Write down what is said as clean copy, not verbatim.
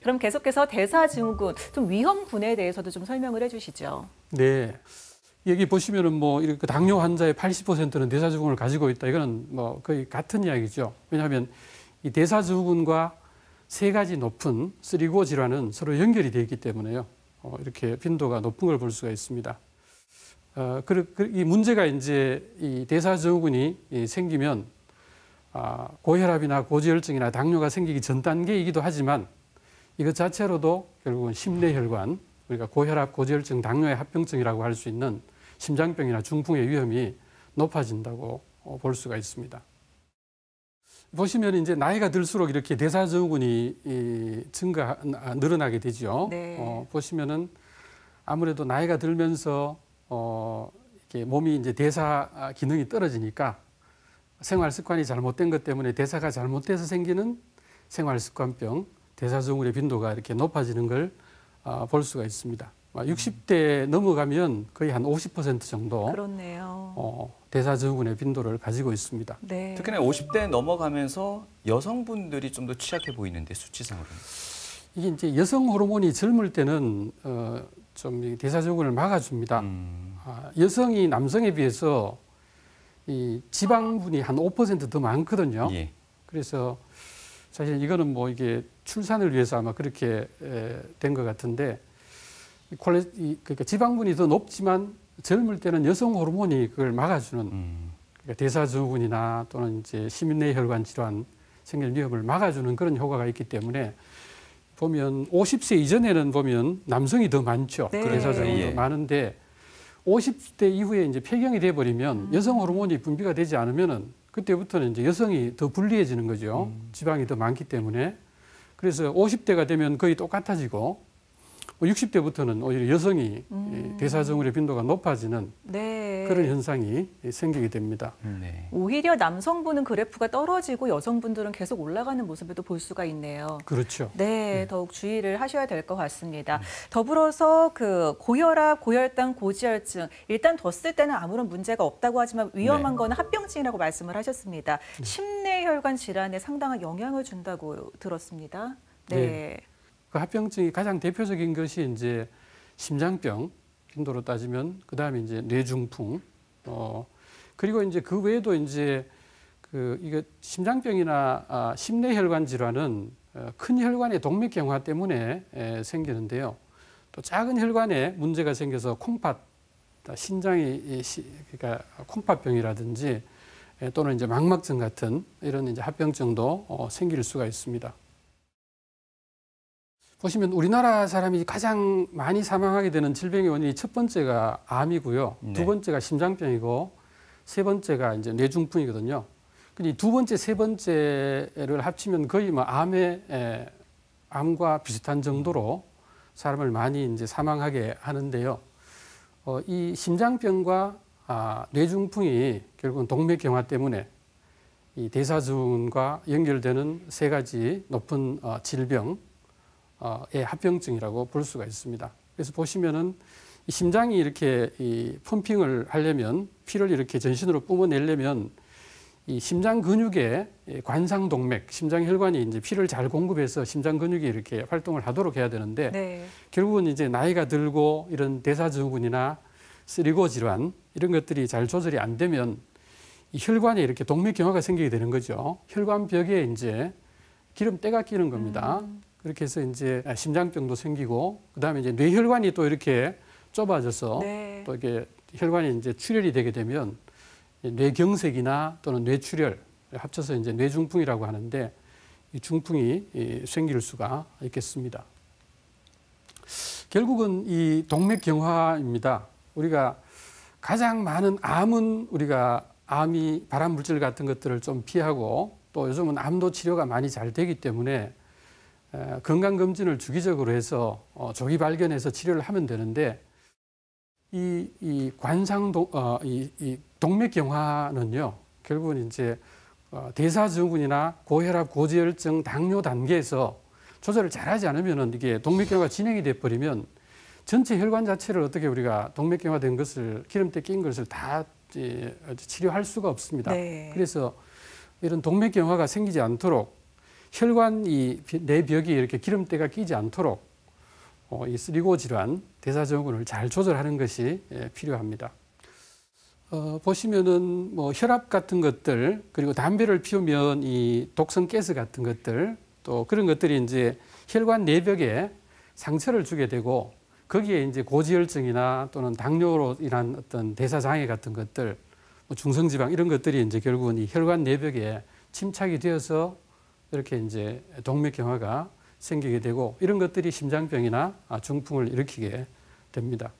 그럼 계속해서 대사증후군, 좀 위험군에 대해서도 좀 설명을 해주시죠. 네. 여기 보시면은 뭐 이렇게 당뇨 환자의 80%는 대사증후군을 가지고 있다. 이거는 뭐 거의 같은 이야기죠. 왜냐하면 이 대사증후군과 세 가지 높은 3고어 질환은 서로 연결이 되어 있기 때문에요. 이렇게 빈도가 높은 걸 볼 수가 있습니다. 이 문제가 이제 이 대사증후군이 생기면 고혈압이나 고지혈증이나 당뇨가 생기기 전 단계이기도 하지만 이것 자체로도 결국은 심내혈관, 그러니까 고혈압, 고지혈증, 당뇨의 합병증이라고 할 수 있는 심장병이나 중풍의 위험이 높아진다고 볼 수가 있습니다. 보시면 이제 나이가 들수록 이렇게 대사증후군이 늘어나게 되죠. 네. 보시면은 아무래도 나이가 들면서 이렇게 몸이 이제 대사 기능이 떨어지니까 생활 습관이 잘못된 것 때문에 대사가 잘못돼서 생기는 생활습관병, 대사증후군의 빈도가 이렇게 높아지는 걸 볼 수가 있습니다. 60대 넘어가면 거의 한 50% 정도 그렇네요. 대사증후군의 빈도를 가지고 있습니다. 네. 특히나 50대 넘어가면서 여성분들이 좀 더 취약해 보이는데 수치상으로는. 이게 이제 여성 호르몬이 젊을 때는 좀 대사증후군을 막아줍니다. 여성이 남성에 비해서 이 지방분이 한 5% 더 많거든요. 예. 그래서 사실 이거는 뭐 이게 출산을 위해서 아마 그렇게 된 것 같은데 그러니까 지방분이 더 높지만 젊을 때는 여성 호르몬이 그걸 막아주는 그러니까 대사증후군이나 또는 이제 심내혈관 질환 생길 위험을 막아주는 그런 효과가 있기 때문에 보면 50세 이전에는 보면 남성이 더 많죠. 네. 대사증후군이 예. 많은데 50대 이후에 이제 폐경이 돼 버리면 여성 호르몬이 분비가 되지 않으면은 그때부터는 이제 여성이 더 불리해지는 거죠. 지방이 더 많기 때문에. 그래서 50대가 되면 거의 똑같아지고 60대부터는 오히려 여성이 대사증후군의 빈도가 높아지는 네. 그런 현상이 생기게 됩니다. 네. 오히려 남성분은 그래프가 떨어지고 여성분들은 계속 올라가는 모습을 또 볼 수가 있네요. 그렇죠. 네, 더욱 주의를 하셔야 될 것 같습니다. 더불어서 그 고혈압, 고혈당, 고지혈증 일단 뒀을 때는 아무런 문제가 없다고 하지만 위험한 네. 거는 합병증이라고 말씀을 하셨습니다. 심내혈관 질환에 상당한 영향을 준다고 들었습니다. 네. 네. 그 합병증이 가장 대표적인 것이 이제 심장병 빈도로 따지면 그다음에 이제 뇌중풍 그리고 이제 그 외에도 이제 이거 심장병이나 심내혈관 질환은 큰 혈관의 동맥경화 때문에 생기는데요. 또 작은 혈관에 문제가 생겨서 콩팥 신장이 그러니까 콩팥병이라든지 또는 이제 망막증 같은 이런 이제 합병증도 생길 수가 있습니다. 보시면 우리나라 사람이 가장 많이 사망하게 되는 질병의 원인이 첫 번째가 암이고요. 네. 두 번째가 심장병이고 세 번째가 이제 뇌중풍이거든요. 근데 두 번째, 세 번째를 합치면 거의 뭐 암과 비슷한 정도로 사람을 많이 이제 사망하게 하는데요. 이 심장병과 뇌중풍이 결국은 동맥경화 때문에 이 대사증후군과 연결되는 세 가지 높은 질병 의 합병증이라고 볼 수가 있습니다. 그래서 보시면은 이 심장이 이렇게 이 펌핑을 하려면 피를 이렇게 전신으로 뿜어내려면 이 심장 근육의 관상동맥, 심장 혈관이 이제 피를 잘 공급해서 심장 근육이 이렇게 활동을 하도록 해야 되는데 네. 결국은 이제 나이가 들고 이런 대사증후군이나 3고어 질환 이런 것들이 잘 조절이 안 되면 이 혈관에 이렇게 동맥경화가 생기게 되는 거죠. 혈관벽에 이제 기름때가 끼는 겁니다. 그렇게 해서 이제 심장병도 생기고 그다음에 이제 뇌혈관이 또 이렇게 좁아져서 네. 또 이게 혈관이 이제 출혈이 되게 되면 뇌경색이나 또는 뇌출혈 합쳐서 이제 뇌중풍이라고 하는데 이 중풍이 생길 수가 있겠습니다. 결국은 이 동맥경화입니다. 우리가 가장 많은 암은 우리가 암이 발암 물질 같은 것들을 좀 피하고 또 요즘은 암도 치료가 많이 잘 되기 때문에 건강검진을 주기적으로 해서 조기 발견해서 치료를 하면 되는데 이 동맥경화는요 결국은 이제 대사증후군이나 고혈압, 고지혈증, 당뇨 단계에서 조절을 잘하지 않으면 이게 동맥경화가 진행이 돼 버리면 전체 혈관 자체를 어떻게 우리가 동맥경화된 것을 기름때 낀 것을 다 치료할 수가 없습니다. 네. 그래서 이런 동맥경화가 생기지 않도록 혈관 이 내벽이 이렇게 기름때가 끼지 않도록 이 쓰리고 질환, 대사증후군을 잘 조절하는 것이 필요합니다. 보시면은 뭐 혈압 같은 것들, 그리고 담배를 피우면 이 독성 가스 같은 것들, 또 그런 것들이 이제 혈관 내벽에 상처를 주게 되고, 거기에 이제 고지혈증이나 또는 당뇨로 인한 어떤 대사장애 같은 것들, 뭐 중성지방 이런 것들이 이제 결국은 이 혈관 내벽에 침착이 되어서 이렇게 이제 동맥경화가 생기게 되고, 이런 것들이 심장병이나 중풍을 일으키게 됩니다.